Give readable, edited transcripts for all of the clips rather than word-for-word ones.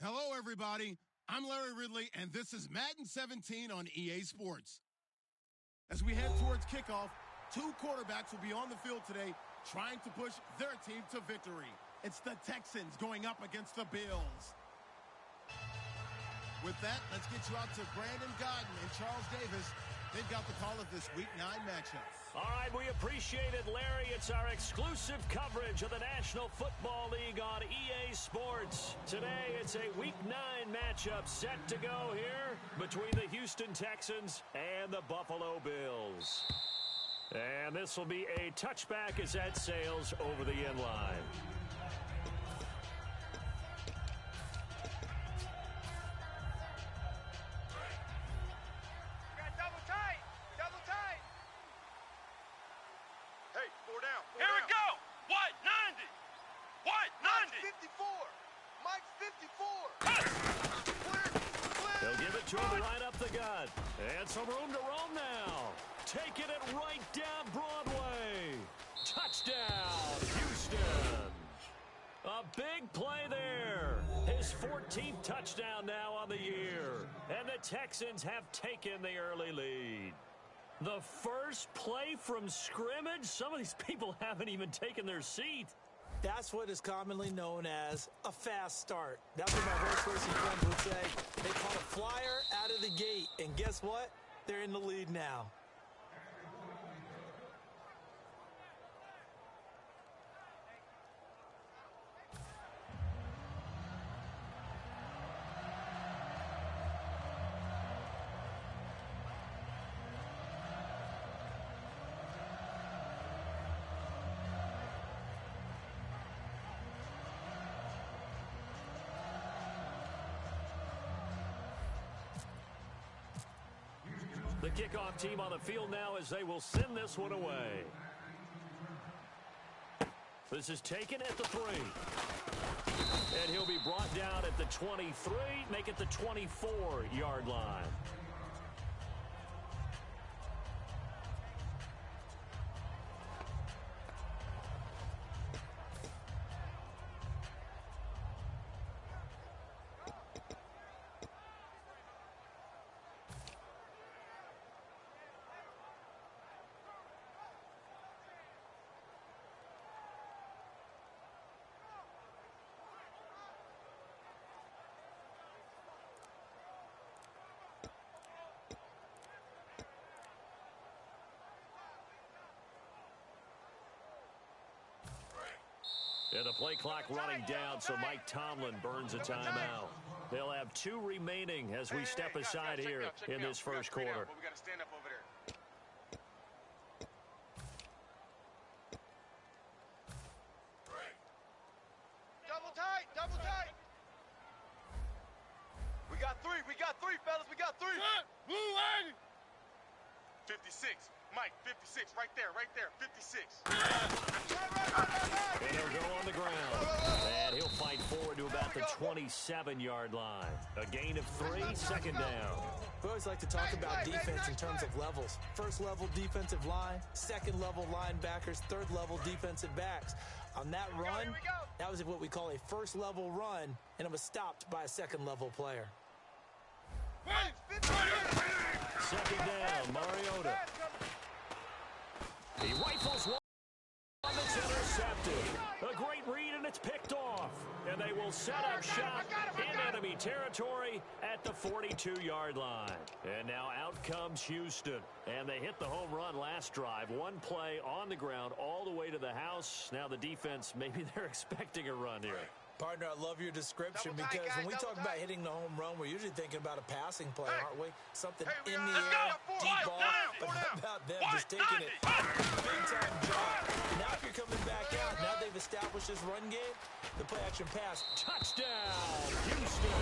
Hello, everybody. I'm Larry Ridley, and this is Madden 17 on EA Sports. As we head towards kickoff, two quarterbacks will be on the field today trying to push their team to victory. It's the Texans going up against the Bills. With that, let's get you out to Brandon Godden and Charles Davis. They've got the call of this Week 9 matchup. All right, we appreciate it, Larry. It's our exclusive coverage of the National Football League on EA Sports. Today, it's a Week 9 matchup set to go here between the Houston Texans and the Buffalo Bills. And this will be a touchback as that sails over the end line. And some room to roam now. Taking it right down Broadway. Touchdown, Houston. A big play there. His 14th touchdown now on the year. And the Texans have taken the early lead. The first play from scrimmage? Some of these people haven't even taken their seat. That's what is commonly known as a fast start. That's what my horse racing friends would say. They caught a flyer out of the gate, and guess what? They're in the lead now. The kickoff team on the field now as they will send this one away. This is taken at the 3. And he'll be brought down at the 23, make it the 24-yard line. And the play clock running down, so Mike Tomlin burns a timeout. They'll have 2 remaining as we step aside here in this first quarter. We got to stand up over there. Double tight. We got 3, fellas, we got 3. Blue line. 56, Mike, 56, right there, 56. And he'll go on the ground. And he'll fight forward to about the 27-yard line. A gain of 3, second down. We always like to talk about defense in terms of levels. First level defensive line, second level linebackers, third level defensive backs. On that run, that was what we call a first level run, and it was stopped by a second level player. Second down, Mariota. He rifles one that's intercepted. A great read, and it's picked off. And they will set up shop in enemy territory at the 42-yard line. And now out comes Houston. And they hit the home run last drive. One play on the ground all the way to the house. Now the defense, maybe they're expecting a run here. Partner, I love your description because when we talk about hitting the home run, we're usually thinking about a passing play, aren't we? Something in the air, deep ball, but how about them just taking it big-time drop. Now if you're coming back out, now they've established this run game, the play-action pass. Touchdown, Houston!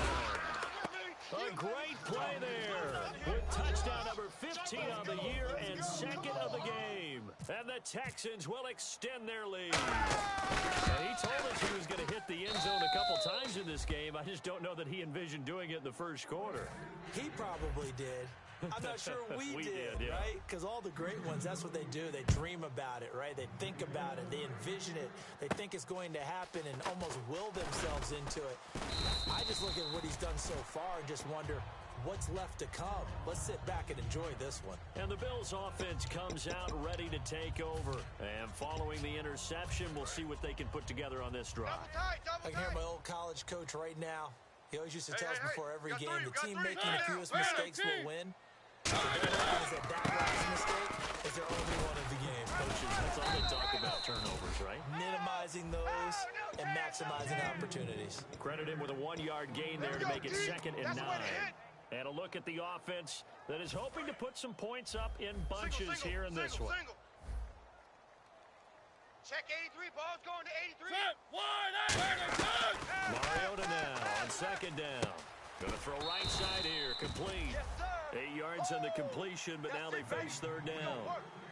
A great play there with touchdown number 15 on the year and second of the game. And the Texans will extend their lead. And he told us he was going to hit the end zone a couple times in this game. I just don't know that he envisioned doing it in the first quarter. He probably did. I'm not sure we did, yeah. right? Because all the great ones, that's what they do. They dream about it, right? They think about it. They envision it. They think it's going to happen and almost will themselves into it. I just look at what he's done so far and just wonder what's left to come. Let's sit back and enjoy this one. And the Bills offense comes out ready to take over. And following the interception, we'll see what they can put together on this drive. I can hear my old college coach right now. He always used to tell us before every game, the team making the fewest mistakes will win. That last mistake is their only one of the game. Coaches, that's all they talk about, turnovers, right? Minimizing those and maximizing opportunities. Credit him with a 1-yard gain there to make it 2nd and 9. And a look at the offense that is hoping to put some points up in bunches here in this one. Check 83, ball's going to 83. Mariota now on 2nd down. Going to throw right side here, complete. 8 yards on the completion, but now they face 3rd down.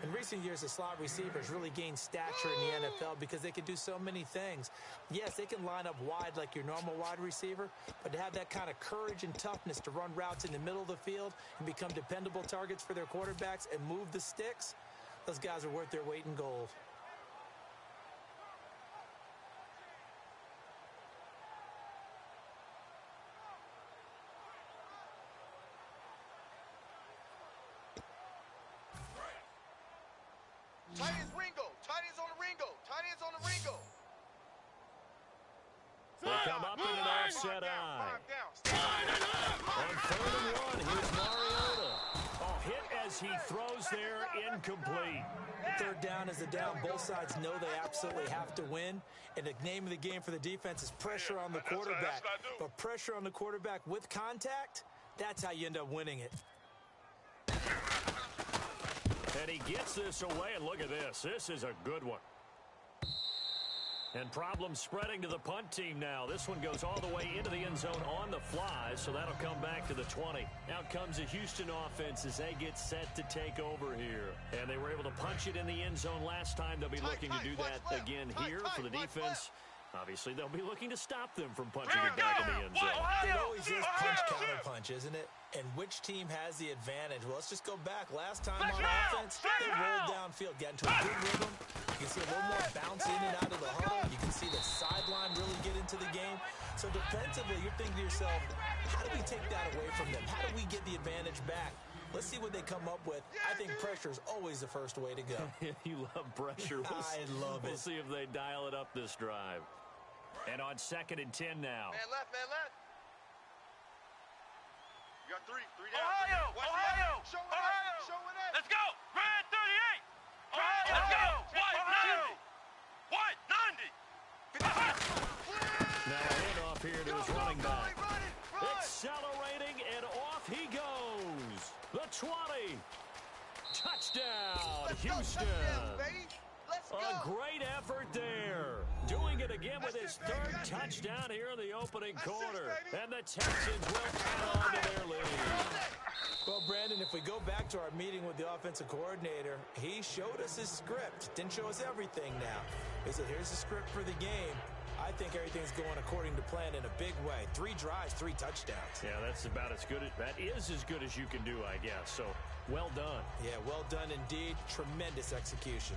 In recent years, the slot receivers really gained stature in the NFL because they can do so many things. Yes, they can line up wide like your normal wide receiver, but to have that kind of courage and toughness to run routes in the middle of the field and become dependable targets for their quarterbacks and move the sticks, those guys are worth their weight in gold. Tight ends Ringo. Tight ends on the Ringo. Tight ends on the Ringo. They come up in an offset eye. On 3rd and 1, here's Mariota. Oh, hit as he throws there, incomplete. 3rd down is the down. Both sides know they absolutely have to win. And the name of the game for the defense is pressure on the quarterback. But pressure on the quarterback with contact, that's how you end up winning it. And he gets this away, and look at this. This is a good one. And problems spreading to the punt team now. This one goes all the way into the end zone on the fly, so that'll come back to the 20. Out comes the Houston offense as they get set to take over here. And they were able to punch it in the end zone last time. They'll be looking to do that again here for the defense. Obviously, they'll be looking to stop them from punching it back in the end zone. It always is punch-counter-punch, isn't it? And which team has the advantage? Well, let's just go back. Last time on offense, they rolled downfield, got into a good rhythm. You can see a little more bounce in and out of the huddle. You can see the sideline really get into the game. So defensively, you're thinking to yourself, how do we take that away from them? How do we get the advantage back? Let's see what they come up with. I think pressure is always the first way to go. You love pressure. I love it. We'll see if they dial it up this drive. And on 2nd and 10 now. Man left, man left. You got three down. Ohio! Show it at. Let's go! Red 38! Ohio! Let's go! White 90! Now a handoff here to his running back. Run it. Accelerating, and off he goes. The 20. Touchdown, Houston. Let's go. A great effort there. Doing it again with his 3rd touchdown here in the opening quarter. And the Texans will add on to their lead. Well, Brandon, if we go back to our meeting with the offensive coordinator, he showed us his script. Didn't show us everything now. He said, here's the script for the game. I think everything's going according to plan in a big way. 3 drives, 3 touchdowns. Yeah, that's about as good. That is as good as you can do, I guess. So, well done. Yeah, well done indeed. Tremendous execution.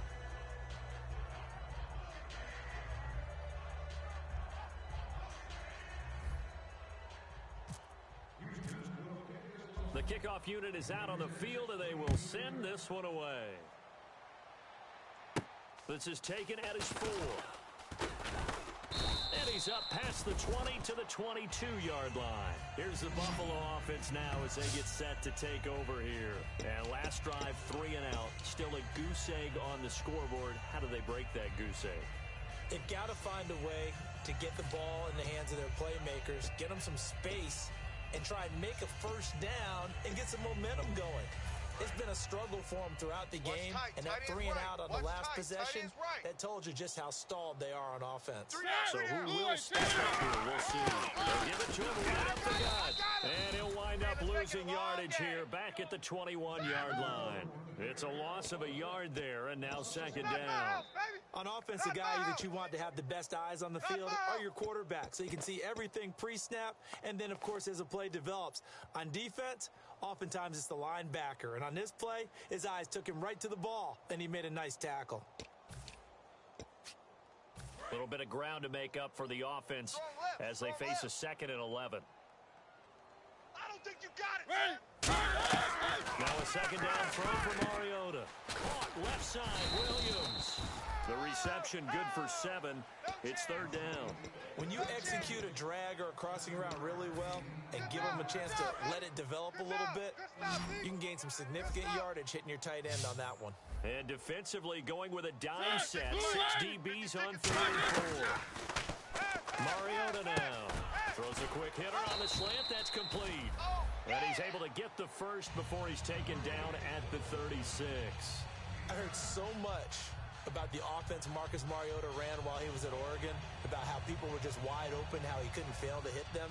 The kickoff unit is out on the field, and they will send this one away. This is taken at his 4. And he's up past the 20 to the 22-yard line. Here's the Buffalo offense now as they get set to take over here. And last drive, 3 and out. Still a goose egg on the scoreboard. How do they break that goose egg? They've got to find a way to get the ball in the hands of their playmakers, get them some space, and try and make a first down and get some momentum going. It's been a struggle for them throughout the game, and that 3 and out on the last possession, that told you just how stalled they are on offense. So who will step up here? We'll see. They'll give it to him right up the gut. And he'll wind wind up losing yardage here back at the 21-yard line. It's a loss of a yard there, and now second down. On offense, the guy that you want to have the best eyes on the field are your quarterback, so you can see everything pre-snap, and then, of course, as the play develops. On defense, oftentimes it's the linebacker, and on this play, his eyes took him right to the ball, and he made a nice tackle. A little bit of ground to make up for the offense as they face a 2nd and 11. I don't think you got it. Now a second down throw for Mariota. Caught left side, Williams. The reception good for 7. It's third down. When you execute a drag or a crossing route really well and give them a chance to let it develop a little bit, you can gain some significant yardage hitting your tight end on that one. And defensively going with a dime set. 6 DBs on 3 and 4. Mariota now. Throws a quick hitter on the slant. That's complete. And he's able to get the first before he's taken down at the 36. I heard so much about the offense Marcus Mariota ran while he was at Oregon, about how people were just wide open, how he couldn't fail to hit them.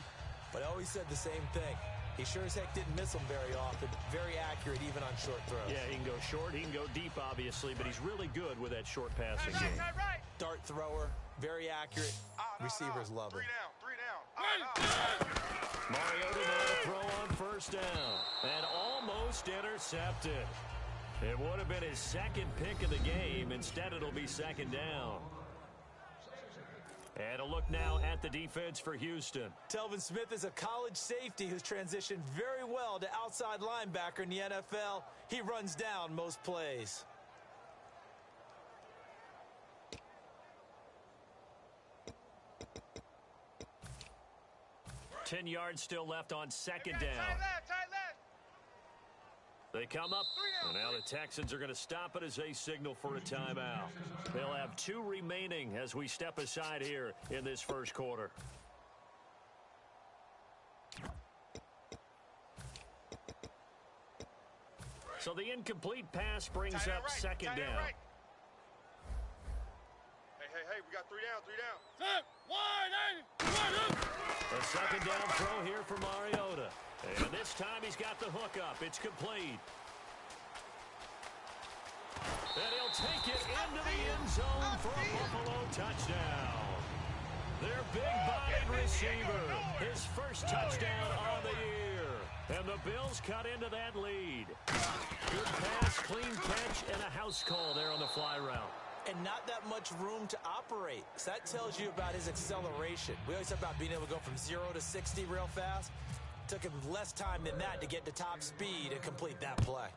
But I always said the same thing. He sure as heck didn't miss them very often. Very accurate even on short throws. Yeah, he can go short, he can go deep, obviously, but he's really good with that short passing game. Dart thrower, very accurate. Receivers love him. 3 down. Mariota now to throw on first down. And almost intercepted. It would have been his second pick of the game. Instead, it'll be second down. And a look now at the defense for Houston. Telvin Smith is a college safety who's transitioned very well to outside linebacker in the NFL. He runs down most plays. Ten yards still left on second down. They come up, and now the Texans are going to stop it as they signal for a timeout. They'll have 2 remaining as we step aside here in this first quarter. So the incomplete pass brings up second down. Hey, we got 3 down. A second down throw here for Mariota. And this time he's got the hook up. It's complete. And he'll take it into the end zone for a Buffalo touchdown. Their big-bodied receiver, his first touchdown on the year. And the Bills cut into that lead. Good pass, clean catch, and a house call there on the fly route. And not that much room to operate. So that tells you about his acceleration. We always talk about being able to go from 0 to 60 real fast. Took him less time than that to get to top speed and complete that play.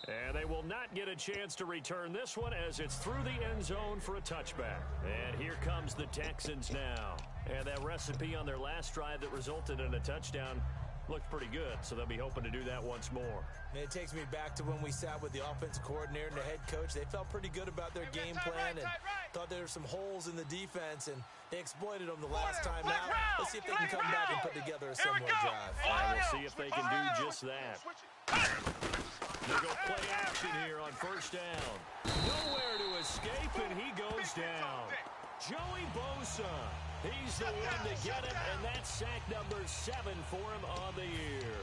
And they will not get a chance to return this one as it's through the end zone for a touchback. And here comes the Texans now. And that recipe on their last drive that resulted in a touchdown looked pretty good, so they'll be hoping to do that once more. And it takes me back to when we sat with the offensive coordinator and the head coach. They felt pretty good about their game plan and thought there were some holes in the defense, and they exploited them the last time out. Let's see if they can come back and put together a similar drive. And we'll see if they can do just that. They'll go play action here on first down. Nowhere to escape, and he goes down. Joey Bosa. He's the one to get it, and that's sack number 7 for him on the year.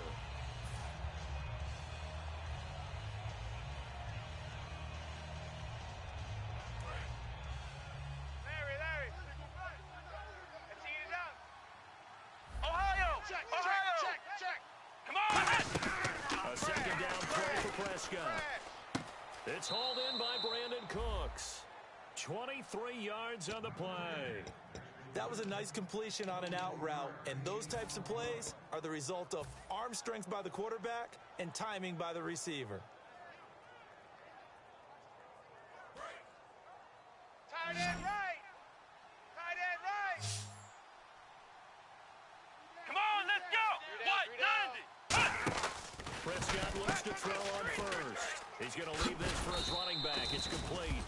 Larry. Let's eat it up. Ohio. Check. Come on. A second down throw for Prescott. It's hauled in by Brandon Cooks. 23 yards on the play. That was a nice completion on an out route, and those types of plays are the result of arm strength by the quarterback and timing by the receiver. Tight end right. Come on, let's go. 190. Prescott looks to throw on first. He's going to leave this for his running back. It's complete.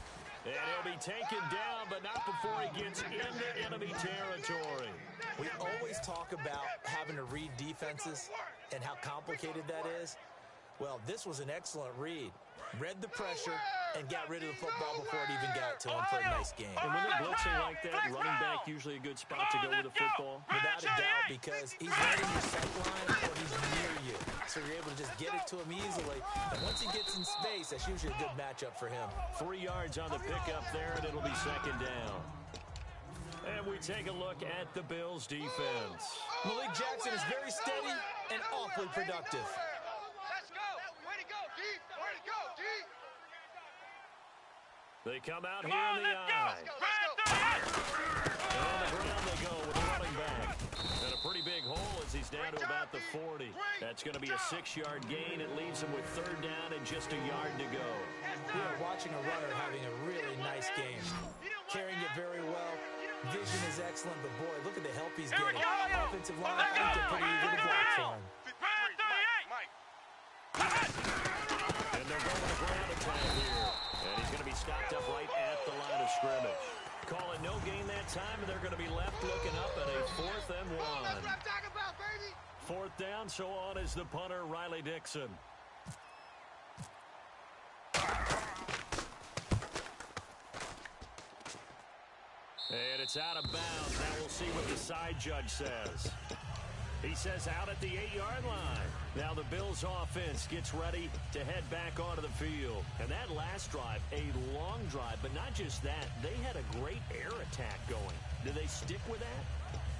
And he'll be taken down, but not before he gets into enemy territory. We always talk about having to read defenses and how complicated that is. Well, this was an excellent read. Read the pressure and got rid of the football before it even got to him for a nice game. And when they're blitzing like that, running back usually a good spot to go with the football. Without a doubt, because he's right in your sight line or he's near you. So you're able to just get it to him easily. And once he gets in space, that's usually a good matchup for him. 3 yards on the pickup there, and it'll be second down. And we take a look at the Bills' defense. Malik Jackson is very steady and awfully productive. Let's go. Way to go, D. Way to go, D. They come out here in the eye. And on the ground they go with a running back. And a pretty big hole as he's down to about the 40. That's going to be a 6-yard gain. It leaves him with third down and just a yard to go. We are watching a runner having a really nice game. Carrying it very well. Vision is excellent, but boy, look at the help he's getting. Offensive line, I think they're pretty eager to block for him. And they're going to ground attack here. And he's going to be stopped up right at the line of scrimmage. Calling no gain that time, and they're going to be left looking up at a 4th and 1. That's what I'm talking about, baby. 4th down, so on is the punter, Riley Dixon. And it's out of bounds. Now we'll see what the side judge says. He says out at the 8-yard line. Now the Bills' offense gets ready to head back onto the field. And that last drive, a long drive, but not just that. They had a great air attack going. Do they stick with that?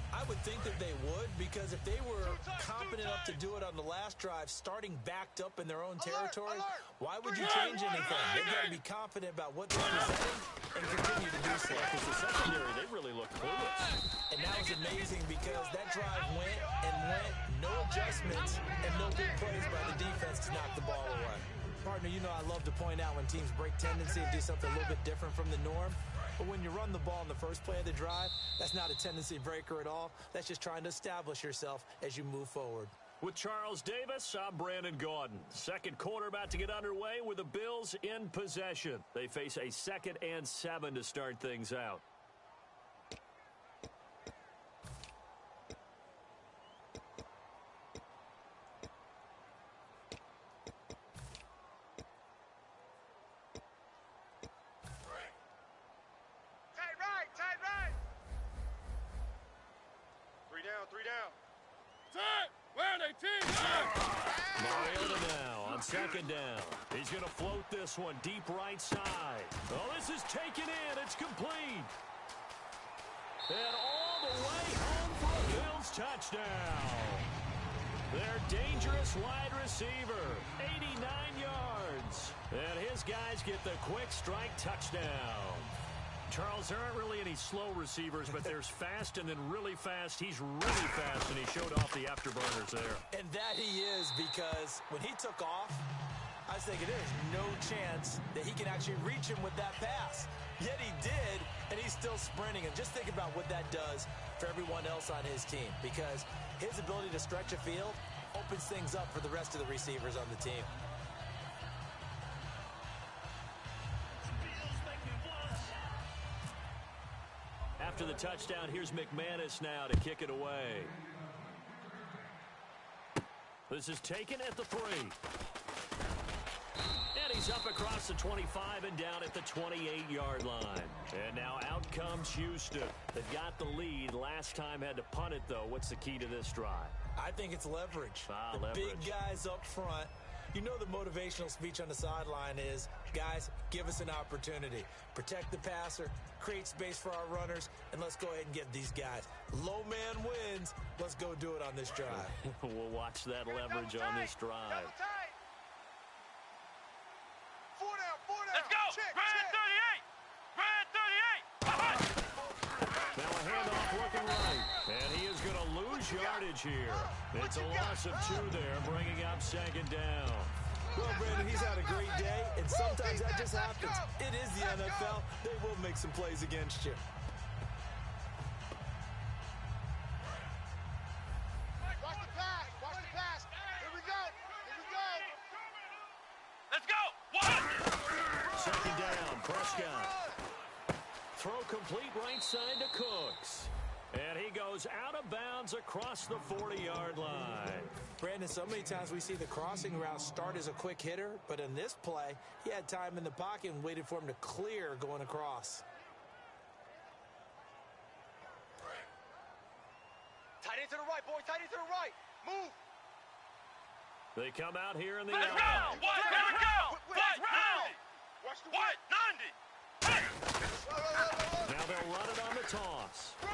I would think that they would, because if they were confident enough to do it on the last drive, starting backed up in their own territory, why would you change anything? They've got to be confident about what they're presenting and continue to do so. Because the secondary, they really look clueless. And that was amazing because that drive went and went, no adjustments, and no big plays by the defense to knock the ball away. Partner, you know I love to point out when teams break tendency and do something a little bit different from the norm. But when you run the ball in the first play of the drive, that's not a tendency breaker at all. That's just trying to establish yourself as you move forward. With Charles Davis, I'm Brandon Gaudin. Second quarter about to get underway with the Bills in possession. They face a 2nd and 7 to start things out. Tight right. 3 down. Tight. Where are they, team? Mariota now on 2nd down. He's going to float this one deep right side. Oh, this is taken in. It's complete. And all the way home for a Bills touchdown. Their dangerous wide receiver, 89 yards. And his guys get the quick strike touchdown. Charles, there aren't really any slow receivers, but there's fast and then really fast. He's really fast, and he showed off the afterburners there. And that he is, because when he took off, I was thinking there's no chance that he can actually reach him with that pass. Yet he did, and he's still sprinting. And just think about what that does for everyone else on his team, because his ability to stretch a field opens things up for the rest of the receivers on the team. After the touchdown, here's McManus now to kick it away. This is taken at the 3. And he's up across the 25 and down at the 28-yard line. And now out comes Houston. They've got the lead. Last time had to punt it, though. What's the key to this drive? I think it's leverage. The leverage. Big guys up front. You know the motivational speech on the sideline is, guys, give us an opportunity. Protect the passer, create space for our runners, and let's go ahead and get these guys. Low man wins. Let's go do it on this drive. We'll watch that leverage on this drive. 4 down. Let's go. Brand 38. Now a handoff looking right. And he is going to lose yardage here. It's a loss of 2 there, bringing up 2nd down. Well, Brandon, he's had a great day, and sometimes that just happens. It is the NFL. They will make some plays against you. Watch the pass. Here we go. Let's go. 1. 2nd down, Prescott. Throw complete right side to Cooks. And he goes out of bounds across the 40-yard line. Brandon, so many times we see the crossing route start as a quick hitter, but in this play, he had time in the pocket and waited for him to clear going across. Tight end to the right, boys. Tight end to the right. Move. They come out here in the Let's out. go! What? Here we go! What? 90! What? 90! Now they'll run it on the toss. Run!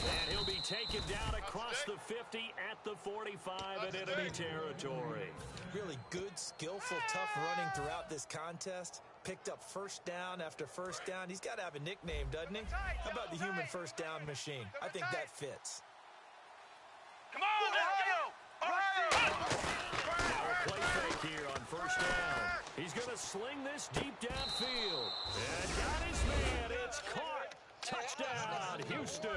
And he'll be taken down across the 50 at the 45 in enemy territory. Really good, skillful, tough running throughout this contest. Picked up first down after first down. He's got to have a nickname, doesn't he? How about the human first down machine? I think that fits. Come on, let's go! Now a play fake here on first down. He's going to sling this deep downfield. And got his man. It's caught. Touchdown, Houston.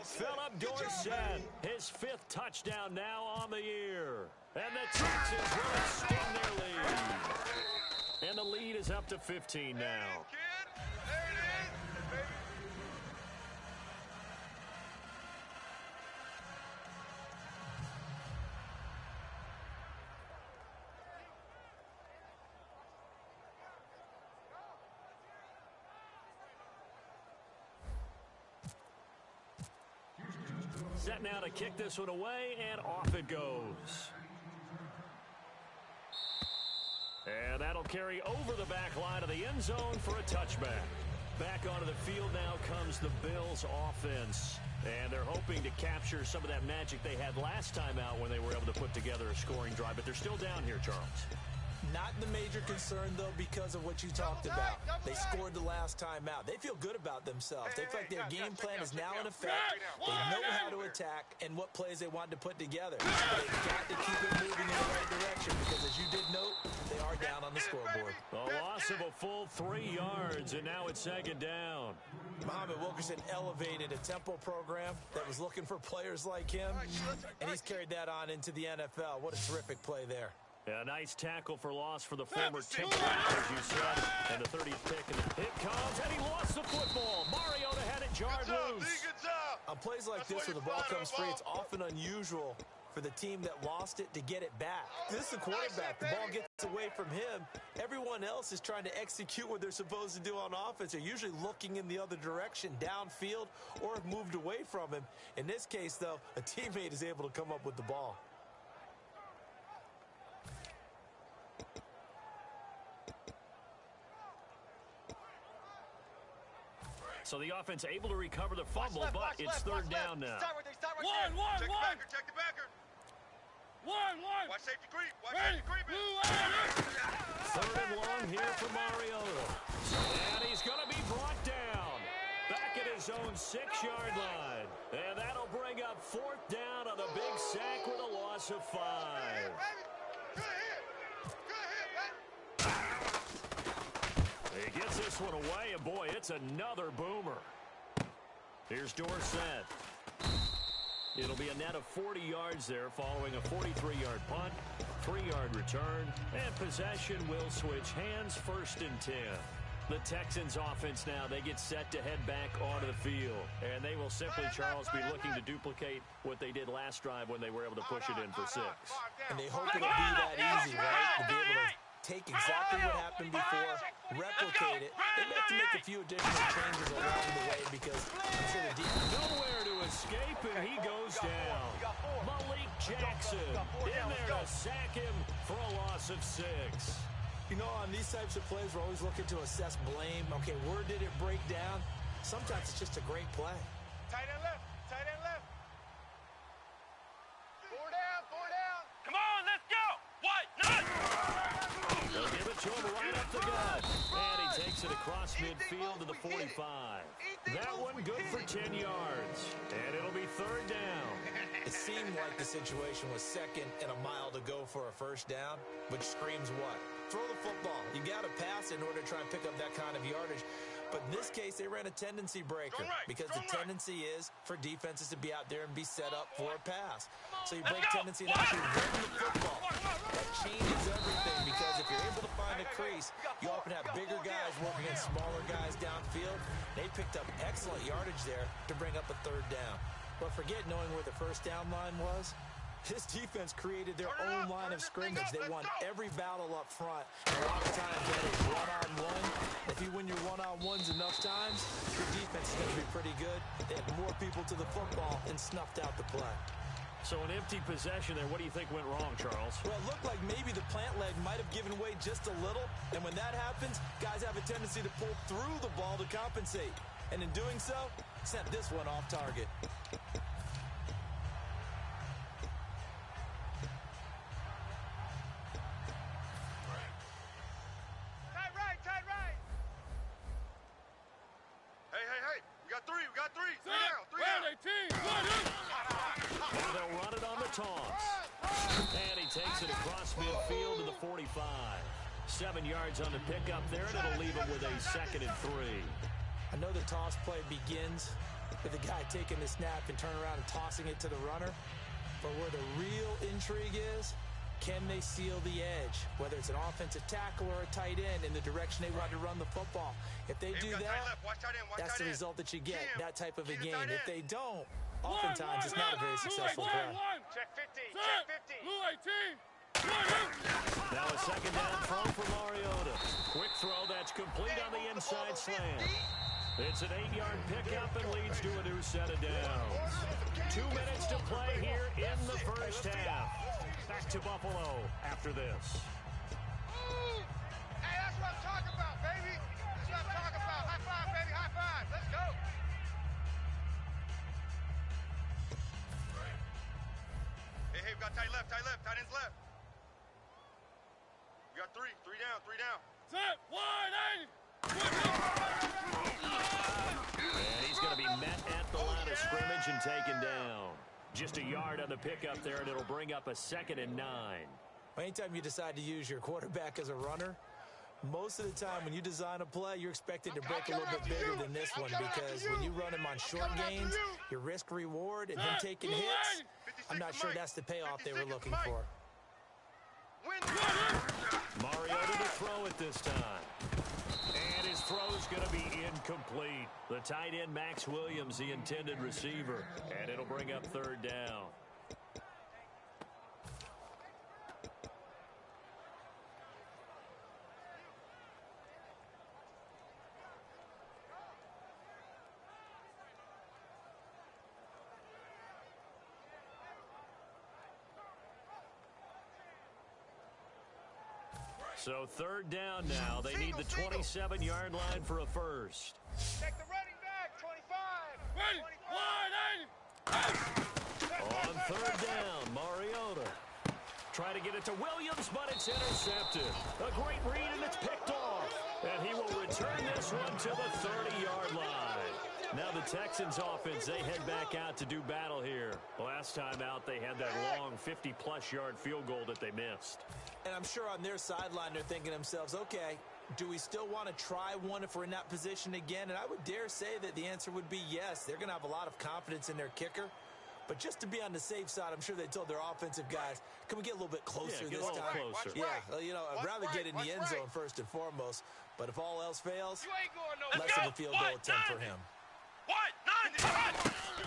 Philip Dorsett, his 5th touchdown now on the year. And the Texans will extend their lead. And the lead is up to 15 now. There it is, baby. Set now to kick this one away, and off it goes. And that'll carry over the back line of the end zone for a touchback. Back onto the field now comes the Bills offense. And they're hoping to capture some of that magic they had last time out when they were able to put together a scoring drive. But they're still down here, Charles. Not the major concern, though, because of what you talked about. They scored the last time out. They feel good about themselves. They feel like their game plan is now in effect. They know how to attack and what plays they want to put together. They've got to keep it moving in the right direction because, as you did note, they are down on the scoreboard. A loss of a full 3 yards, and now it's 2nd down. Muhammad Wilkerson elevated a tempo program that was looking for players like him, and he's carried that on into the NFL. What a terrific play there. A nice tackle for loss for the former Timberwolves, as you said, and the 30th pick. And the hit comes, and he lost the football. Mariota had it jarred loose. Good job. On plays like this where the ball comes free, it's often unusual for the team that lost it to get it back. This is the quarterback. The ball gets away from him. Everyone else is trying to execute what they're supposed to do on offense. They're usually looking in the other direction, downfield, or have moved away from him. In this case, though, a teammate is able to come up with the ball. So the offense able to recover the fumble, but it's 3rd down now. One! Check the backer. One! Watch safety creep. Watch safety creep. 3rd and long here for Mariota. And he's going to be brought down. Back at his own 6-yard line. And that'll bring up 4th down on a big sack with a loss of 5. Good hit. He gets this one away, and boy, it's another boomer. Here's Dorsett. It'll be a net of 40 yards there following a 43-yard punt, 3-yard return, and possession will switch hands 1st and 10. The Texans offense now, they get set to head back onto the field. And they will simply, Charles, be looking to duplicate what they did last drive when they were able to push it in for 6. And they hope it'll be that easy, right? To be able to take exactly what happened before, replicate it. They have to make a few additional changes along the way because I'm sure the defense... Nowhere to escape, and he goes down. Malik Jackson in there to sack him for a loss of 6. You know, on these types of plays, we're always looking to assess blame. Okay, where did it break down? Sometimes it's just a great play. Tight end left. 4 down. Come on, let's go! What? They'll give it to him right up the gut. And he takes it across midfield to the 45. That one good for 10 yards. And it'll be 3rd down. It seemed like the situation was 2nd and a mile to go for a 1st down, which screams what? Throw the football. You got to pass in order to try and pick up that kind of yardage. But in this case, they ran a tendency breaker because the tendency is for defenses to be out there and be set up for a pass. So you break tendency and actually run the football. That changes everything because if you're able to find a a crease, you often have bigger guys working against smaller guys downfield. They picked up excellent yardage there to bring up a third down. But forget knowing where the first down line was. This defense created their own line of scrimmage. They won every battle up front. And a lot of times that is one-on-one. If you win your one-on-ones enough times, your defense is going to be pretty good. They had more people to the football and snuffed out the play. So an empty possession there. What do you think went wrong, Charles? Well, it looked like maybe the plant leg might have given way just a little. And when that happens, guys have a tendency to pull through the ball to compensate. And in doing so, sent this one off target. They'll run it on the toss. And he takes it across midfield to the 45. 7 yards on the pickup there, and it'll leave him with a 2nd and 3. I know the toss play begins with the guy taking the snap and turning around and tossing it to the runner. But where the real intrigue is, can they seal the edge? Whether it's an offensive tackle or a tight end in the direction they want to run the football. If they do that, that's the result that you get, that type of a game. If they don't, oftentimes it's not a very successful play. Check 50, check 50. Blue 18. Now a 2nd down throw for Mariota. Quick throw that's complete on the inside slant. It's an 8-yard pickup and leads to a new set of downs. 2 minutes to play here in the first half. Back to Buffalo after this. Hey, that's what I'm talking about, baby. That's what I'm talking about. High five, baby, high five. Let's go. Hey, we got tight left, tight ends left. We got three down. Set, wide, And he's going to be met at the line of scrimmage and taken down. Just a yard on the pickup there, and it'll bring up a 2nd and 9. Anytime you decide to use your quarterback as a runner, most of the time when you design a play, you're expected to break a little bit bigger than this one, because when you run him on short gains, your risk-reward and him taking hits, I'm not sure that's the payoff they were looking for. Mariota to throw it this time. And his throw's going to be incomplete. The tight end, Max Williams, the intended receiver. And it'll bring up 3rd down. So 3rd down now. They need the 27-yard line for a first. Take the running back, 25. On 3rd down, Mariota. Trying to get it to Williams, but it's intercepted. A great read, and it's picked off. And he will return this one to the 30-yard line. Now the Texans offense, they head back out to do battle here. Last time out, they had that long 50-plus yard field goal that they missed. And I'm sure on their sideline, they're thinking to themselves, okay, do we still want to try one if we're in that position again? And I would dare say that the answer would be yes. They're going to have a lot of confidence in their kicker. But just to be on the safe side, I'm sure they told their offensive guys, can we get a little bit closer this time? Closer. Yeah, well, you know, I'd rather get in the end zone first and foremost. But if all else fails, less of a field goal attempt for him.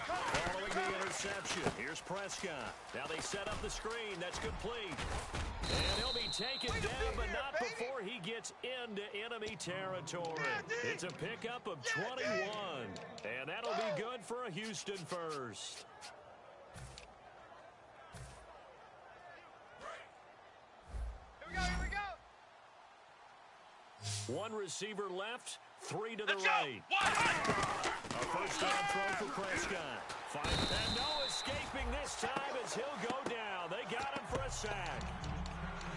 Following the interception, here's Prescott. Now they set up the screen. That's complete. And he'll be taken down, but not before he gets into enemy territory. It's a pickup of 21. And that'll be good for a Houston first. Here we go. One receiver left, 3 to the right. A first down throw for Prescott. And no escaping this time as he'll go down. They got him for a sack.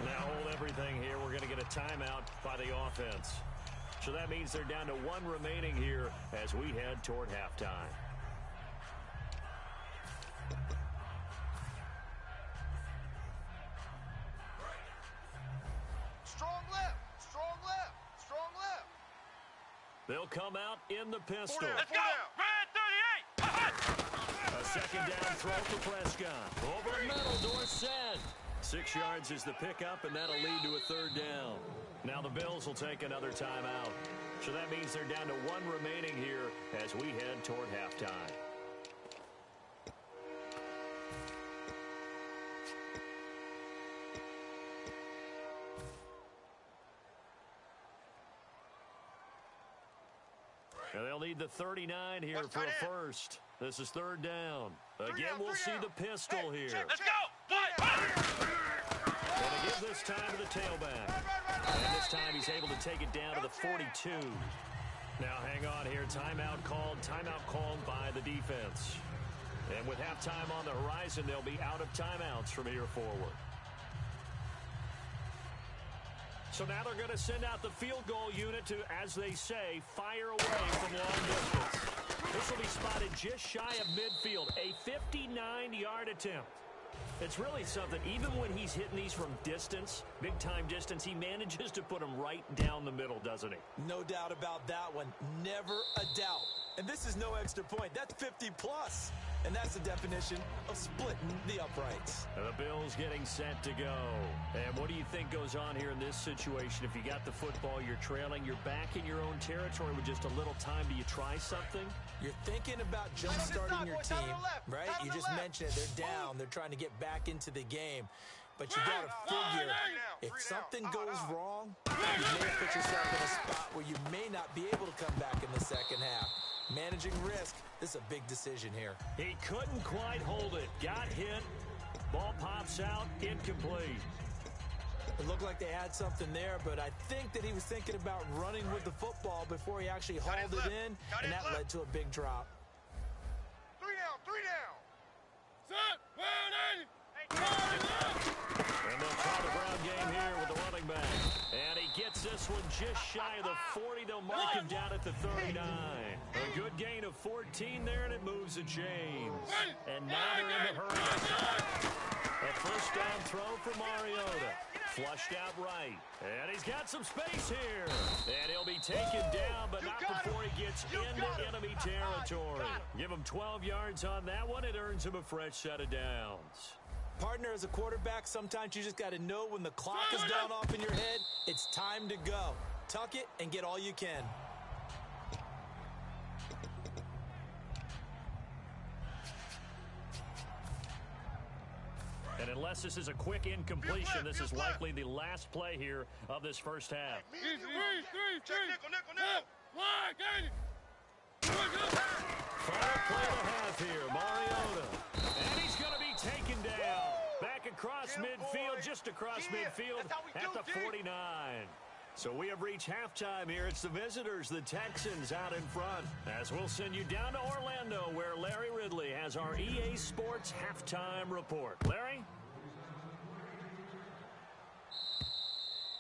Now hold everything here. We're going to get a timeout by the offense. So that means they're down to 1 remaining here as we head toward halftime. Strong left, strong left, strong left. They'll come out in the pistol. Let's go. Red 38. A second down throw for Prescott. Over the middle, Dorsett. 6 yards is the pickup, and that'll lead to a third down. Now the Bills will take another timeout. So that means they're down to 1 remaining here as we head toward halftime. And they'll need the 39 here for a first. This is third down. Again, we'll see the pistol here. Let's go! And they give this time to the tailback. And this time he's able to take it down to the 42. Now hang on here. Timeout called by the defense. And with halftime on the horizon, they'll be out of timeouts from here forward. So now they're going to send out the field goal unit to, as they say, fire away from long distance. This will be spotted just shy of midfield, a 59-yard attempt. It's really something. Even when he's hitting these from distance, big-time distance, he manages to put them right down the middle, doesn't he? No doubt about that one. Never a doubt. And this is no extra point. That's 50-plus. And that's the definition of splitting the uprights. And the Bills getting set to go. And what do you think goes on here in this situation? If you got the football, you're trailing, you're back in your own territory with just a little time. Do you try something? You're thinking about jump-starting your team, right? You just mentioned it. They're down. They're trying to get back into the game. But you got to figure, if something goes wrong, you may put yourself in a spot where you may not be able to come back in the second half. Managing risk, this is a big decision here. He couldn't quite hold it. Got hit. Ball pops out. Incomplete. It looked like they had something there, but I think that he was thinking about running with the football before he actually hauled it in, and that led to a big drop. 3 down. And they'll try the ground game here with the running back. And he gets this one just shy of the 40. They'll mark him down at the 39. A good gain of 14 there, and it moves the chains. And now they're in the hurry. A first down throw for Mariota. Flushed out right. And he's got some space here. And he'll be taken down, but not before he gets into enemy territory. Give him 12 yards on that one. It earns him a fresh set of downs. Partner, as a quarterback, sometimes you just got to know when the clock is gone off in your head, it's time to go. Tuck it and get all you can. And unless this is a quick incompletion, this is likely the last play here of this first half. Final play and a half here, Mariota. And he's going to be taken down. Back across midfield, just across midfield at the 49. So we have reached halftime here. It's the visitors, the Texans, out in front. As we'll send you down to Orlando, where Larry Ridley has our EA Sports halftime report. Larry?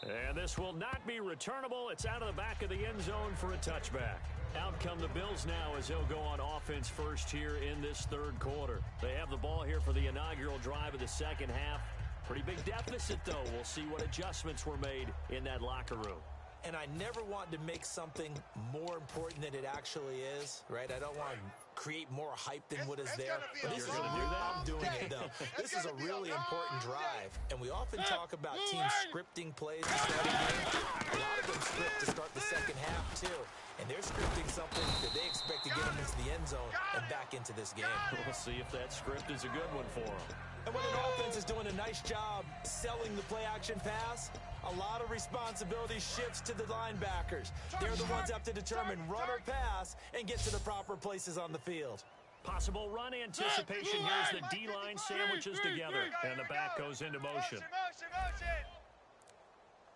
And this will not be returnable. It's out of the back of the end zone for a touchback. Out come the Bills now as they'll go on offense first here in this third quarter. They have the ball here for the inaugural drive of the second half. Pretty big deficit, though. We'll see what adjustments were made in that locker room. And I never want to make something more important than it actually is, right? I don't want to create more hype than what is there. But this is gonna do that? I'm doing it, though. This is a really important drive. And we often talk about teams scripting plays to start a game. A lot of them script to start the second half, too. And they're scripting something that they expect to get them into the end zone and back into this game. We'll see if that script is a good one for them. And when an offense is doing a nice job selling the play-action pass, a lot of responsibility shifts to the linebackers. They're the ones that have to determine run or pass and get to the proper places on the field. Possible run anticipation. Here's the D-line sandwiches together. And the back goes into motion.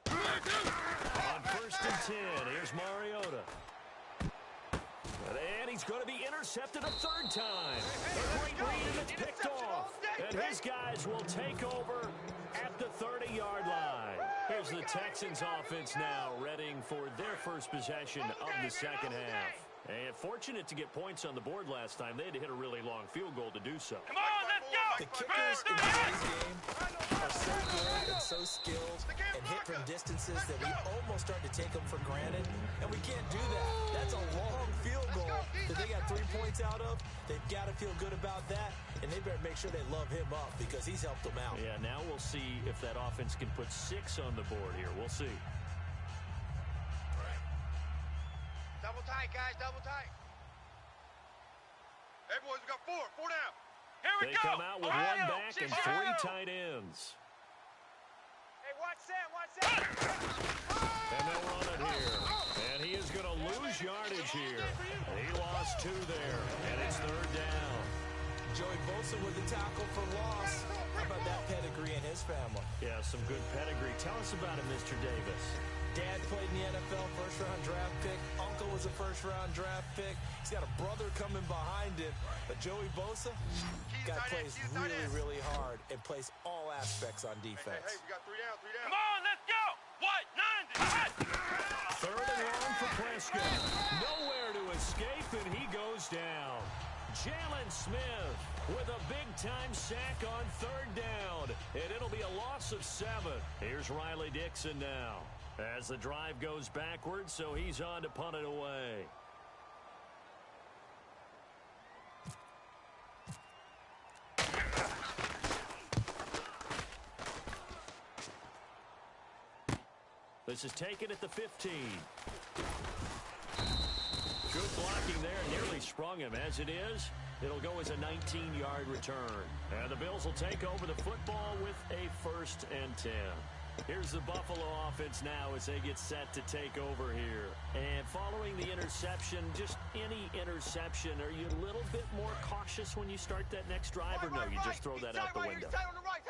On first and 10, here's Mariota. And he's going to be intercepted a third time. A great read, and it's picked off. And his guys will take over at the 30-yard line. Here's the Texans offense now, readying for their first possession of the second half. And fortunate to get points on the board last time. They had to hit a really long field goal to do so. Come on, let's go! The kickers in today's game are so good and so throw skills and hit from distances that we almost start to take them for granted, and we can't do that. That's a long field goal that they got 3 points out of. They've got to feel good about that, and they better make sure they love him up because he's helped them out. Yeah, now we'll see if that offense can put 6 on the board here. We'll see. Double tight, guys, double tight. Hey, boys, we got 4 down. Here we They go. come out with one back and 3 tight ends. Hey, watch Sam. And they'll run it here. And he is going to lose yardage here. He lost 2 there, and it's 3rd down. Joey Bosa with the tackle for loss. How about that pedigree in his family? Yeah, some good pedigree. Tell us about it, Mr. Davis. Dad played in the NFL, first-round draft pick. Uncle was a first-round draft pick. He's got a brother coming behind him. But Joey Bosa, guy plays really, really hard and plays all aspects on defense. Hey, we got 3 down. Come on, let's go. What? 90. 3rd and long for Prescott. Nowhere to escape, and he goes down. Jalen Smith with a big-time sack on 3rd down, and it'll be a loss of 7. Here's Riley Dixon now as the drive goes backwards, so he's on to punt it away. This is taken at the 15. Good blocking there, nearly sprung him. As it is, it'll go as a 19-yard return. And the Bills will take over the football with a 1st and 10. Here's the Buffalo offense now as they get set to take over here. And following the interception, just any interception, are you a little bit more cautious when you start that next drive, or no, you just throw that out the window?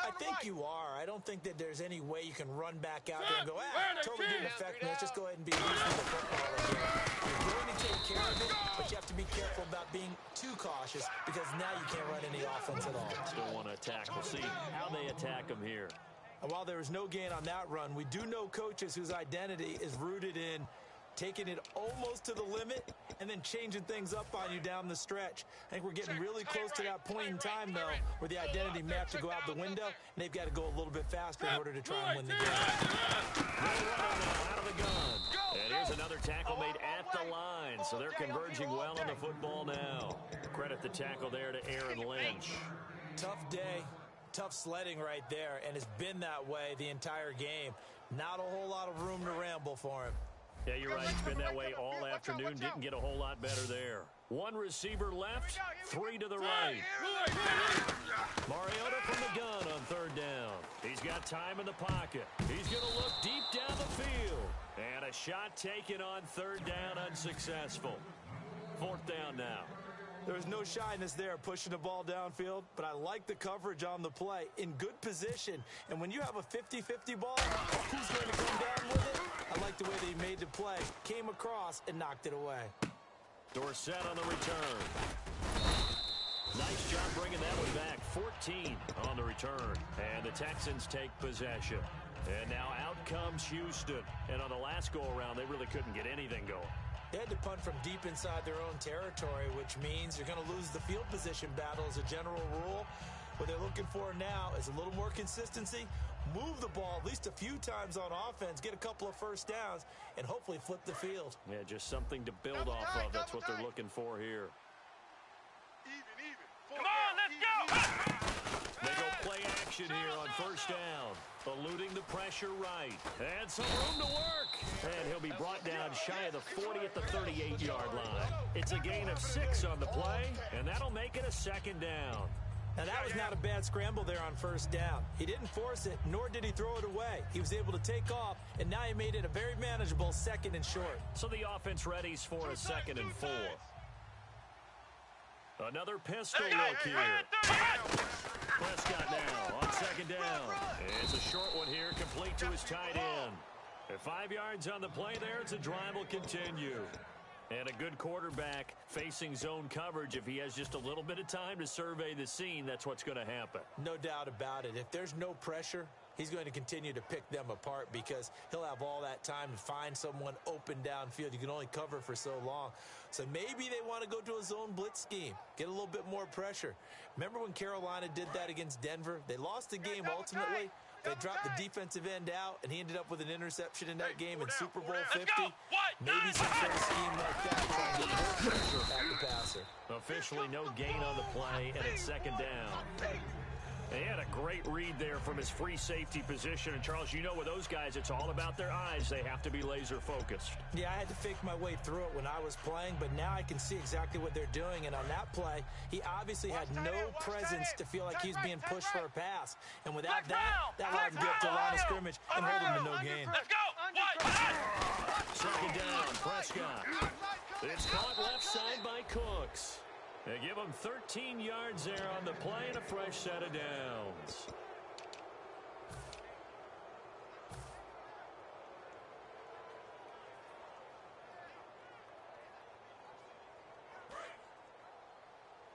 I think you are. I don't think that there's any way you can run back out there and go, totally didn't affect me. Let's just go ahead and be loose with the football again. You're going to take care of it, but you have to be careful about being too cautious because now you can't run any offense at all. Still want to attack. We'll see how they attack them here. And while there was no gain on that run, we do know coaches whose identity is rooted in taking it almost to the limit and then changing things up on you down the stretch. I think we're getting really close to that point in time, though, where the identity may have to go out the window, and they've got to go a little bit faster in order to try and win the game. Out of the gun. And here's another tackle made at the line, so they're converging well on the football now. Credit the tackle there to Aaron Lynch. Tough day. Tough sledding right there, and it's been that way the entire game. Not a whole lot of room to ramble for him. Yeah, you're right. It's been that way all afternoon. Didn't get a whole lot better there. 1 receiver left, 3 to the right. Mariota from the gun on 3rd down. He's got time in the pocket. He's going to look deep down the field. And a shot taken on 3rd down, unsuccessful. 4th down now. There's no shyness there pushing the ball downfield, but I like the coverage on the play. In good position. And when you have a 50-50 ball, who's going to come down with it? I like the way that he made the play, came across, and knocked it away. Dorsett on the return. Nice job bringing that one back. 14 on the return. And the Texans take possession. And now out comes Houston. And on the last go-around, they really couldn't get anything going. They had to punt from deep inside their own territory, which means you're going to lose the field position battle as a general rule. What they're looking for now is a little more consistency, move the ball at least a few times on offense, get a couple of 1st downs, and hopefully flip the field. Yeah, just something to build off of. That's what they're looking for here. Come on, let's go. They go play action here on 1st down. Eluding the pressure right. And some room to work. And he'll be brought down shy of the 40 at the 38-yard line. It's a gain of 6 on the play, and that'll make it a 2nd down. Now, that was not a bad scramble there on 1st down. He didn't force it, nor did he throw it away. He was able to take off, and now he made it a very manageable 2nd and short. So the offense readies for a 2nd and 4. Another pistol look here. Prescott now on 2nd down. It's a short one here, complete to his tight end. At 5 yards on the play there, it's a drive will continue. And a good quarterback facing zone coverage. If he has just a little bit of time to survey the scene, that's what's going to happen. No doubt about it. If there's no pressure, he's going to continue to pick them apart because he'll have all that time to find someone open downfield. You can only cover for so long. So maybe they want to go to a zone blitz scheme, get a little bit more pressure. Remember when Carolina did that against Denver? They lost the game ultimately, They dropped the defensive end out, and he ended up with an interception in that game in Super Bowl 50. Maybe some sort of scheme like that, trying to get more pressure at the passer. Officially no gain on the play, and it's second down. He had a great read there from his free safety position. And, Charles, you know with those guys, it's all about their eyes. They have to be laser-focused. Yeah, I had to fake my way through it when I was playing, but now I can see exactly what they're doing. And on that play, he obviously had no presence to feel like he was being pushed for a pass. And without that, that allowed him to get up to the line of scrimmage and hold him to no gain. Let's go. Second down, Prescott. It's caught left side by Cooks. They give him 13 yards there on the play and a fresh set of downs.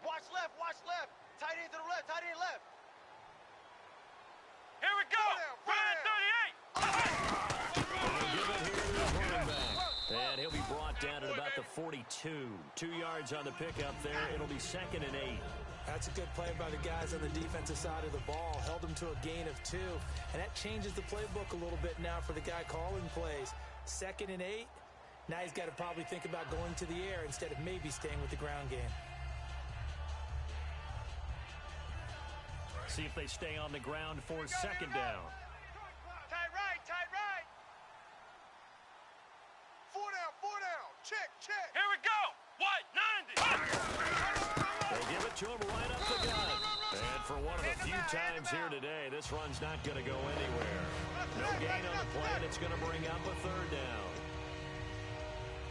Watch left. Tight end to the left, tight end left. Here we go. Give it here to the running back. And he'll be brought down at about the 42. 2 yards on the pickup there. It'll be 2nd and 8. That's a good play by the guys on the defensive side of the ball. Held him to a gain of 2. And that changes the playbook a little bit now for the guy calling plays. 2nd and 8. Now he's got to probably think about going to the air instead of maybe staying with the ground game. See if they stay on the ground for second down. Tight right. 4 down. Check. Here we go. 90. They give it to him right up the gut. And for one of the few times here today, this run's not going to go anywhere. No gain on the play, and it's going to bring up a 3rd down.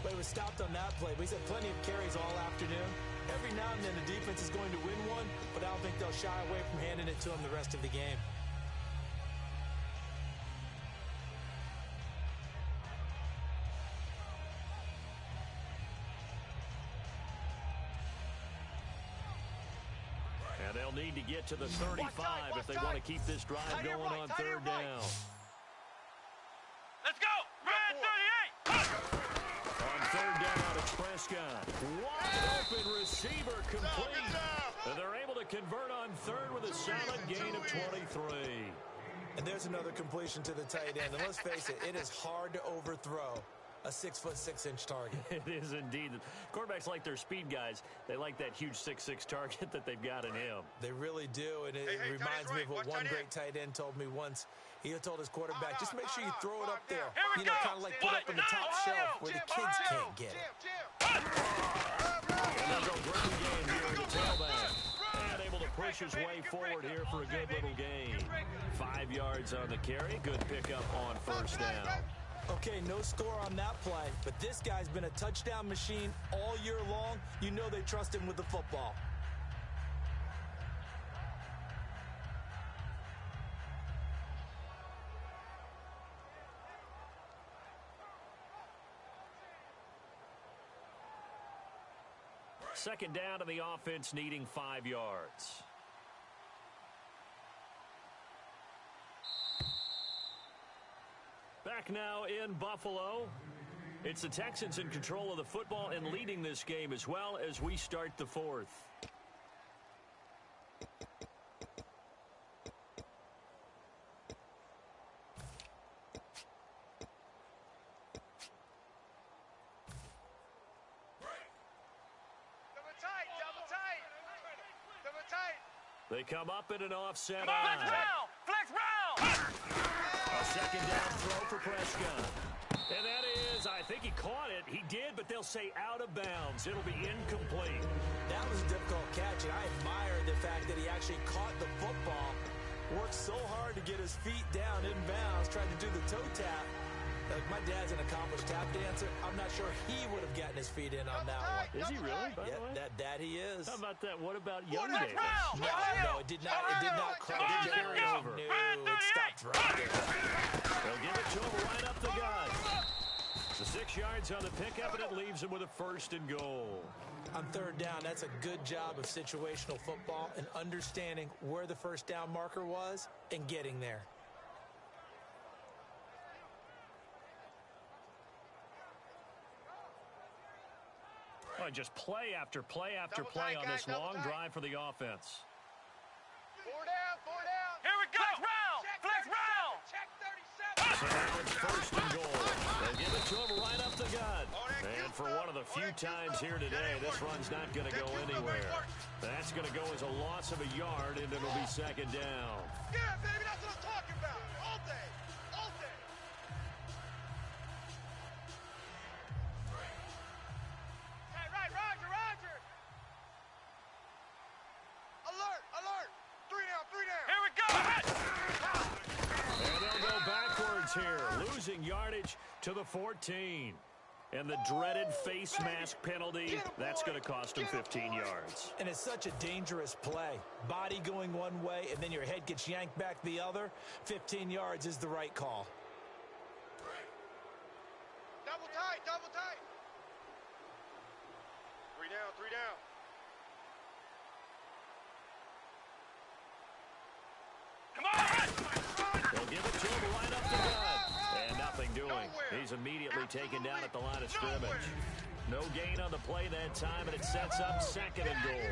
But he was stopped on that play. But he's had plenty of carries all afternoon. Every now and then the defense is going to win one, but I don't think they'll shy away from handing it to him the rest of the game. And they'll need to get to the 35 if they want to keep this drive going on 3rd down. Let's go. Red 38. On 3rd down, it's Prescott. Wide open receiver complete. And they're able to convert on 3rd with a solid gain of 23. And there's another completion to the tight end. And let's face it, it is hard to overthrow a 6'6" target. It is indeed. Quarterbacks like their speed guys. They like that huge 6'6" target that they've got in him. They really do, and it reminds me of what one great tight end told me once. He told his quarterback, just make sure you throw it up there. You know, kind of like put up in the top shelf where the kids can't get it. And they'll go ground game here in the tailback. And able to push his way forward here for a good little gain. 5 yards on the carry. Good pickup on 1st down. Okay, no score on that play, but this guy's been a touchdown machine all year long. You know they trust him with the football. Second down, and the offense needing 5 yards. Back now in Buffalo. It's the Texans in control of the football and leading this game as well as we start the 4th. Double tight. They come up in an offset Flex eye. round. A second down throw for Prescott. And that is, I think he caught it. He did, but they'll say out of bounds. It'll be incomplete. That was a difficult catch, and I admire the fact that he actually caught the football. Worked so hard to get his feet down in bounds, tried to do the toe tap. Like, my dad's an accomplished tap dancer. I'm not sure he would have gotten his feet in on that one. Is he really, by the way? That he is. How about that? What about young Davis? No, it did not carry over. No, it stopped right there. They'll give it to him right up the gut. The 6 yards on the pickup, and it leaves him with a 1st and goal. On 3rd down, that's a good job of situational football and understanding where the 1st down marker was and getting there. Well, just play after play after play on this long drive for the offense. 4 down. Here we go. Flex round. And for one of the few times here today, this run's not going to go anywhere. That's going to go as a loss of a yard, and it'll be second down. Yeah, baby, that's what I'm talking about. All day. All day. Hey, right, Roger, Roger. Alert, alert. Three down, three down. Here we go. And they'll go backwards here, losing yardage to the 14. And the dreaded face mask penalty, that's going to cost him 15 yards. And it's such a dangerous play. Body going one way, and then your head gets yanked back the other. 15 yards is the right call. Double tight, double tight. Three down, three down. Come on! They'll give it to him right up the gut. And nothing doing. He's immediately taken down at the line of scrimmage. No gain on the play that time, and it sets up second and goal.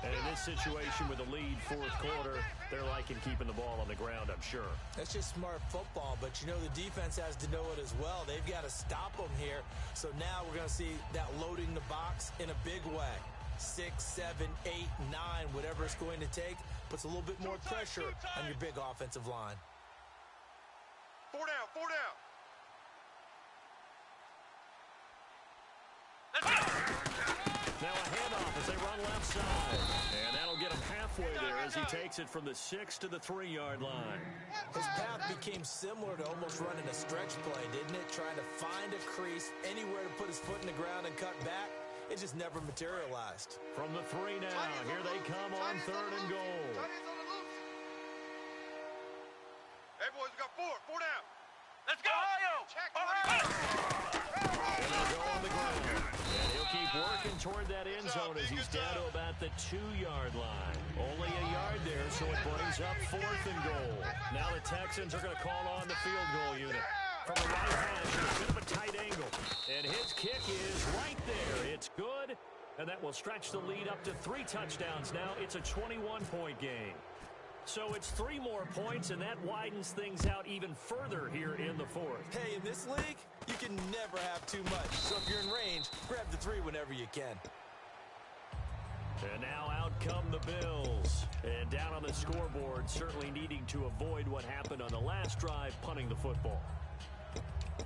And in this situation with a lead fourth quarter, they're liking keeping the ball on the ground, I'm sure. That's just smart football, but you know the defense has to know it as well. They've got to stop them here. So now we're going to see that loading the box in a big way. 6, 7, 8, 9, whatever it's going to take, puts a little bit more pressure on your big offensive line. Four down, four down. Now a handoff as they run left side. And that'll get him halfway there as he takes it from the 6 to the 3-yard line. His path became similar to almost running a stretch play, didn't it? Trying to find a crease, anywhere to put his foot in the ground and cut back. It just never materialized. From the 3 now, here they come on third and goal. Hey, boys, we got four down. Let's go! Check. All right. And they'll go on the ground. And he'll keep working toward that end zone as he's down to about the 2-yard line. Only a yard there, so it brings up fourth and goal. Now the Texans are going to call on the field goal unit. From the right hash, a bit of a tight angle. And his kick is right there. It's good, and that will stretch the lead up to 3 touchdowns now. It's a 21-point game. So it's 3 more points, and that widens things out even further here in the fourth. Hey, in this league, you can never have too much. So if you're in range, grab the 3 whenever you can. And now out come the Bills. And down on the scoreboard, certainly needing to avoid what happened on the last drive, punting the football.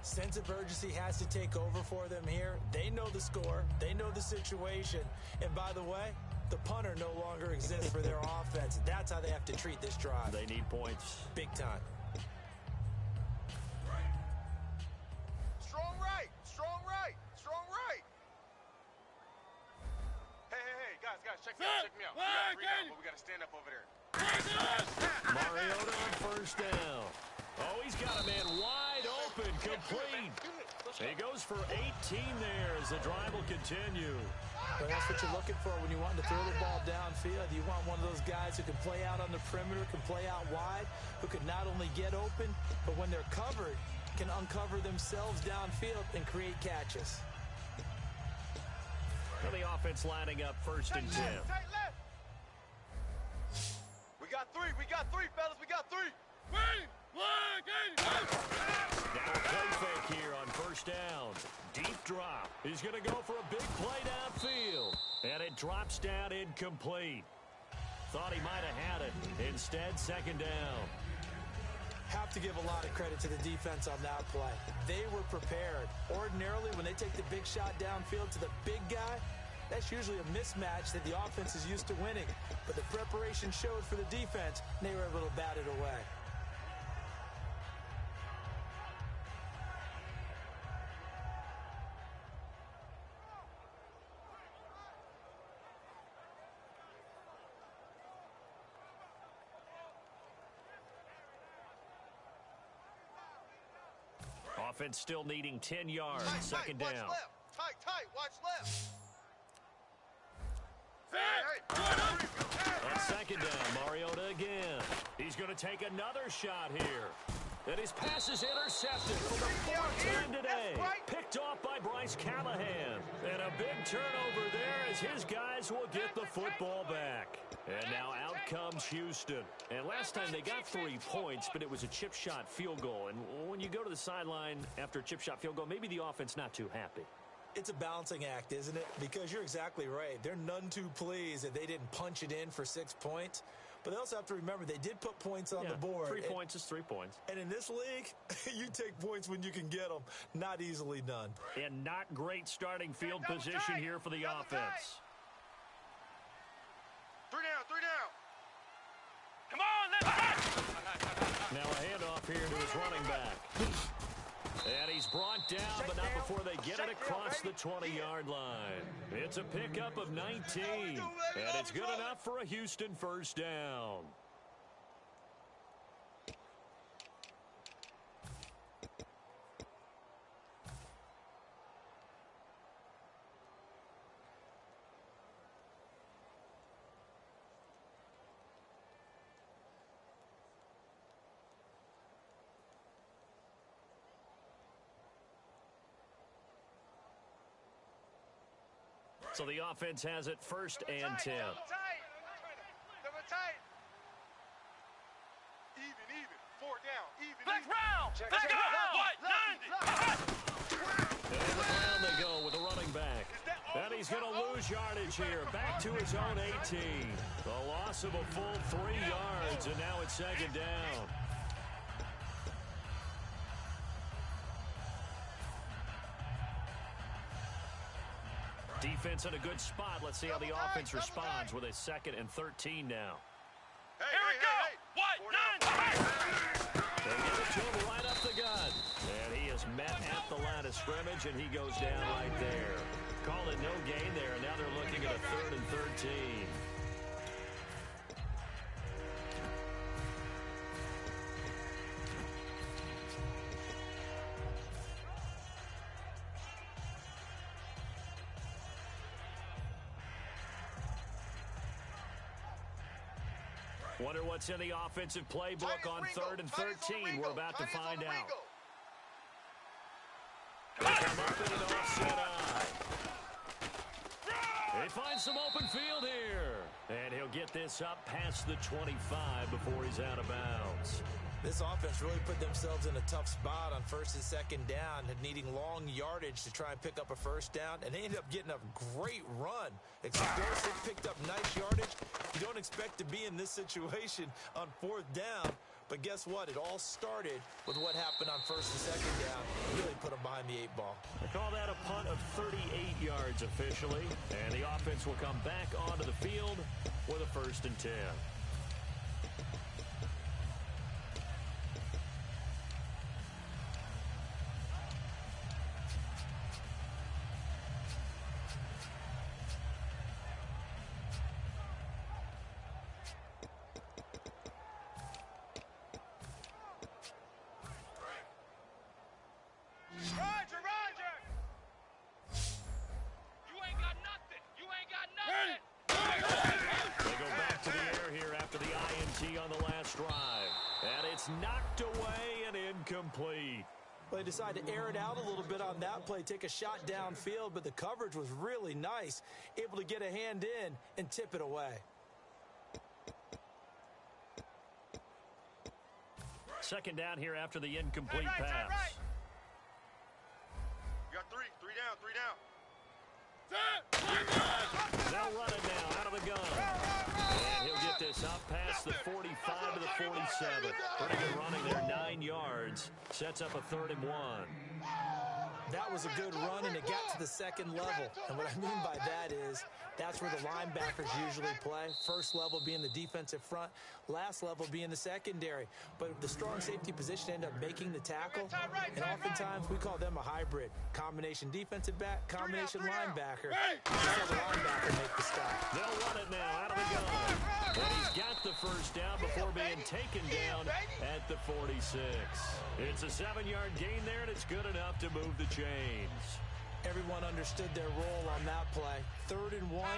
Sense of urgency has to take over for them here. They know the score. They know the situation. And by the way, the punter no longer exists for their offense. That's how they have to treat this drive. They need points. Big time. Strong right, strong right, strong right. Hey, guys, check me out. We got 3 down, but we got to stand up over there. Mariota on first down. Oh, he's got a man wide open, complete. He goes for 18 there as the drive will continue. But that's what you're looking for when you want to throw the ball downfield. You want one of those guys who can play out on the perimeter, can play out wide, who can not only get open, but when they're covered, can uncover themselves downfield and create catches. Well, the offense lining up first and 10. Tight left. We got three, fellas. We got 3. Now a play fake here on first down. Deep drop. He's going to go for a big play downfield. And it drops down incomplete. Thought he might have had it. Instead, second down. Have to give a lot of credit to the defense on that play. They were prepared. Ordinarily, when they take the big shot downfield to the big guy, that's usually a mismatch that the offense is used to winning. But the preparation showed for the defense, and they were able to bat it away. Offense still needing 10 yards. Second Watch down. left. Tight, watch left. On second down, Mariota again. He's going to take another shot here. And his pass is intercepted for the 4th time today. Picked picked off by Bryce Callahan. And a big turnover there as his guys will get the football back. And now out comes Houston. And last time they got 3 points, but it was a chip shot field goal. And when you go to the sideline after a chip shot field goal, maybe the offense not too happy. It's a balancing act, isn't it? Because you're exactly right. They're none too pleased that they didn't punch it in for 6 points. But they also have to remember they did put points on the board. 3 points is 3 points. And in this league, you take points when you can get them. Not easily done. And not great starting field position here for the offense. 3 down, 3 down. Come on, let's go. Now a handoff here to his running back. And he's brought down, but not before they get it across the 20-yard line. It's a pickup of 19, and it's good enough for a Houston first down. So the offense has it 1st and 10. Double tight. Even. 4 down. Even. Let's round. Let's go. What? 90. And around they go with the running back. And he's going to lose yardage here. Back to his own 18. The loss of a full 3 yards, and now it's 2nd down. Defense in a good spot. Let's see how the offense responds with a 2nd and 13 now. Here we go. What? 9. They give it to him right up the gut. And he is met at the line of scrimmage, and he goes down right there. Call it no gain there, and now they're looking at a 3rd and 13. Wonder what's in the offensive playbook on 3rd and 13. We're about to find out. Come up in an offset eye. He finds some open field here. And he'll get this up past the 25 before he's out of bounds. This offense really put themselves in a tough spot on 1st and 2nd down, needing long yardage to try and pick up a 1st down, and they ended up getting a great run. Explosive, picked up nice yardage. You don't expect to be in this situation on 4th down, but guess what? It all started with what happened on 1st and 2nd down. Really put them behind the 8 ball. They call that a punt of 38 yards officially, and the offense will come back onto the field with a 1st and 10. Roger. You ain't got nothing. They go back to the air here after the INT on the last drive. And it's knocked away and incomplete. Well, they decided to air it out a little bit on that play, take a shot downfield, but the coverage was really nice. Able to get a hand in and tip it away. 2nd down here after the incomplete pass. Right. You got 3 down, 3 down. They'll run it now out of the gun. And he'll get this up past the 45 to the 47. Pretty good running there, 9 yards. Sets up a 3rd and 1. That was a good run, and it got to the 2nd level. And what I mean by that is that's where the linebackers usually play. 1st level being the defensive front, last level being the secondary. But the strong safety position ended up making the tackle, and oftentimes we call them a hybrid. Combination defensive back, combination linebacker. Just have the linebacker make the stop. They'll run it now out of the gun. And he's got the 1st down before being taken down at the 46. It's a 7-yard gain there, and it's good enough to move the chains. Everyone understood their role on that play. 3rd and 1,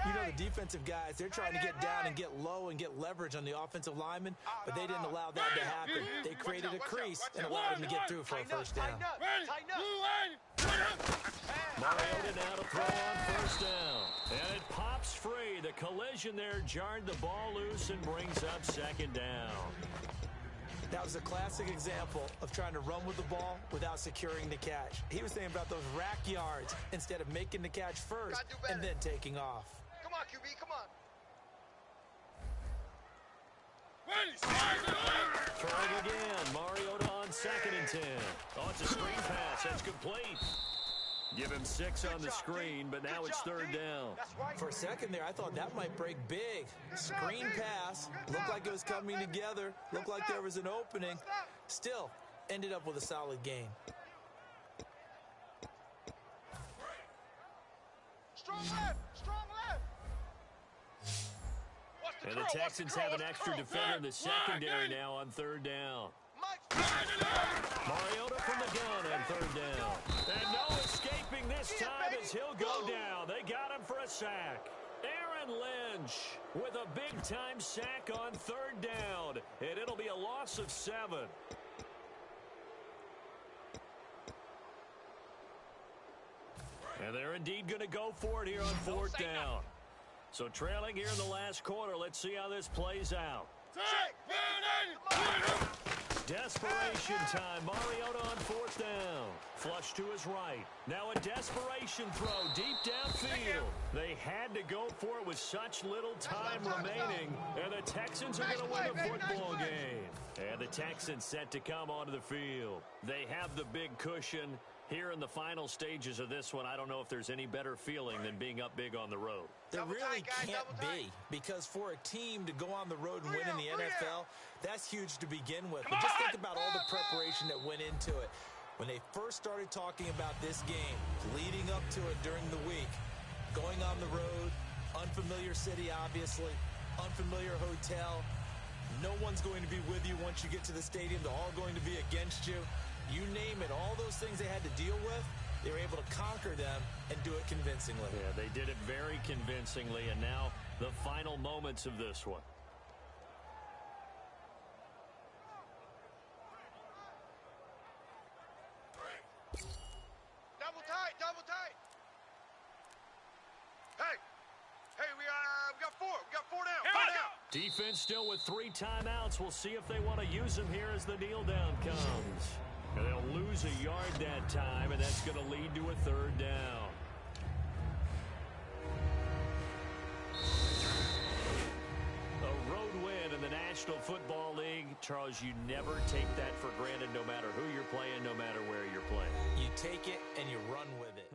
you know the defensive guys, they're trying to get down and get low and get leverage on the offensive lineman, but they didn't allow that to happen. They created a crease and allowed him to get through for a first down. Tighten up. Mariota now to throw on first down. And it pops free. The collision there jarred the ball loose and brings up second down. That was a classic example of trying to run with the ball without securing the catch. He was thinking about those rack yards instead of making the catch first and then taking off. Come on, QB, come on. Throwing again. Mariota on 2nd and 10. Oh, it's a screen pass. That's complete. Give him 6 on the screen, but now it's 3rd down. For a second there, I thought that might break big. Screen pass. Looked like it was coming together. Looked like there was an opening. Still, ended up with a solid gain. Strong left, strong left. And the Texans have an extra defender in the secondary now on 3rd down. Mariota from the gun on 3rd down. And no escaping this time as he'll go down. They got him for a sack. Aaron Lynch with a big-time sack on 3rd down. And it'll be a loss of 7. And they're indeed going to go for it here on 4th down. So trailing here in the last quarter. Let's see how this plays out. Desperation time. Mariota on 4th down. Flush to his right. Now a desperation throw deep downfield. They had to go for it with such little time remaining. And the Texans are going to win the football game. And the Texans set to come onto the field. They have the big cushion. Here in the final stages of this one, I don't know if there's any better feeling than being up big on the road. There really can't be, because for a team to go on the road and win in the NFL, that's huge to begin with. But just think about all the preparation that went into it. When they first started talking about this game, leading up to it during the week, going on the road, unfamiliar city, obviously, unfamiliar hotel, no one's going to be with you once you get to the stadium. They're all going to be against you. You name it, all those things they had to deal with, they were able to conquer them and do it convincingly. Yeah, they did it very convincingly, and now the final moments of this one. Double tight. Hey, we got 4. We got 4 down. 4 down. Defense still with 3 timeouts. We'll see if they want to use them here as the kneel down comes. And they'll lose a yard that time, and that's going to lead to a 3rd down. A road win in the National Football League. Charles, you never take that for granted, no matter who you're playing, no matter where you're playing. You take it and you run with it.